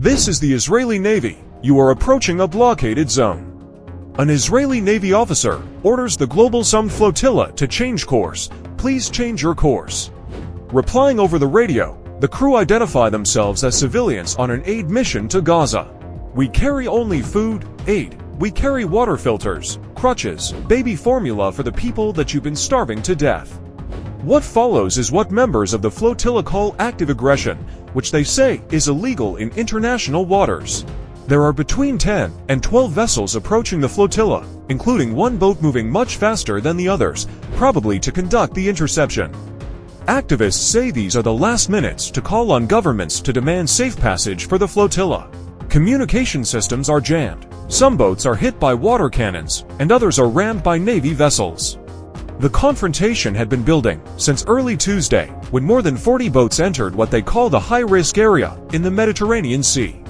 This is the Israeli Navy. You are approaching a blockaded zone. An Israeli Navy officer orders the global summed flotilla to change course. Please change your course. Replying over the radio, the crew identify themselves as civilians on an aid mission to Gaza. We carry only food, aid. We carry water filters, crutches, baby formula for the people that you've been starving to death. What follows is what members of the flotilla call active aggression, which they say is illegal in international waters. There are between 10 and 12 vessels approaching the flotilla, including one boat moving much faster than the others, probably to conduct the interception. Activists say these are the last minutes to call on governments to demand safe passage for the flotilla. Communication systems are jammed. Some boats are hit by water cannons, and others are rammed by Navy vessels. The confrontation had been building since early Tuesday, when more than 40 boats entered what they call the high-risk area in the Mediterranean Sea.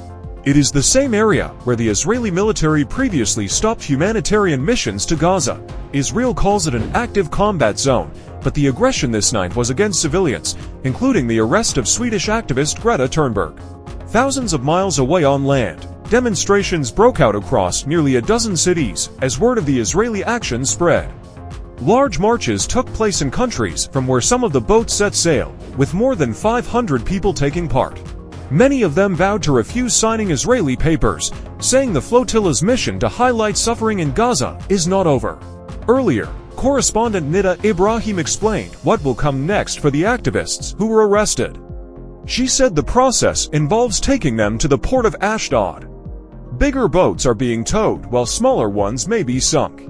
It is the same area where the Israeli military previously stopped humanitarian missions to Gaza. Israel calls it an active combat zone, but the aggression this night was against civilians, including the arrest of Swedish activist Greta Thunberg. Thousands of miles away on land, demonstrations broke out across nearly a dozen cities as word of the Israeli action spread. Large marches took place in countries from where some of the boats set sail, with more than 500 people taking part. Many of them vowed to refuse signing Israeli papers, saying the flotilla's mission to highlight suffering in Gaza is not over. Earlier, correspondent Nida Ibrahim explained what will come next for the activists who were arrested. She said the process involves taking them to the port of Ashdod. Bigger boats are being towed while smaller ones may be sunk.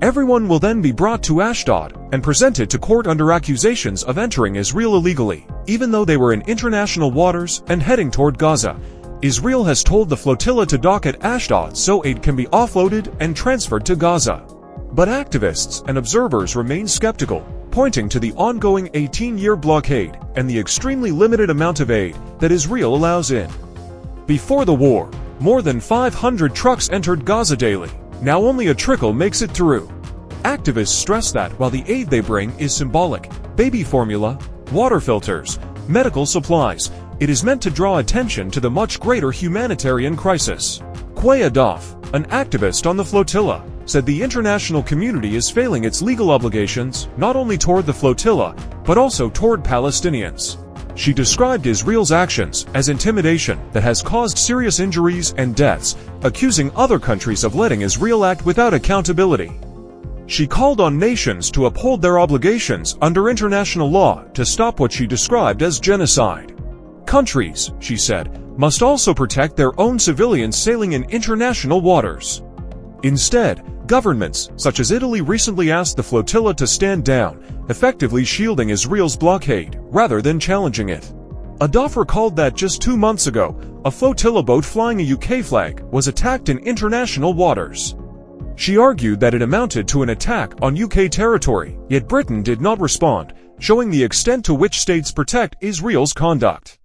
Everyone will then be brought to Ashdod and presented to court under accusations of entering Israel illegally, even though they were in international waters and heading toward Gaza. Israel has told the flotilla to dock at Ashdod so aid can be offloaded and transferred to Gaza. But activists and observers remain skeptical, pointing to the ongoing 18-year blockade and the extremely limited amount of aid that Israel allows in. Before the war, more than 500 trucks entered Gaza daily. Now only a trickle makes it through. Activists stress that while the aid they bring is symbolic, baby formula, water filters, medical supplies, it is meant to draw attention to the much greater humanitarian crisis. Quay Adaf, an activist on the flotilla, said the international community is failing its legal obligations not only toward the flotilla, but also toward Palestinians. She described Israel's actions as intimidation that has caused serious injuries and deaths, accusing other countries of letting Israel act without accountability. She called on nations to uphold their obligations under international law to stop what she described as genocide. Countries, she said, must also protect their own civilians sailing in international waters. Instead, governments, such as Italy, recently asked the flotilla to stand down, effectively shielding Israel's blockade, rather than challenging it. Adaf recalled that just 2 months ago, a flotilla boat flying a UK flag was attacked in international waters. She argued that it amounted to an attack on UK territory, yet Britain did not respond, showing the extent to which states protect Israel's conduct.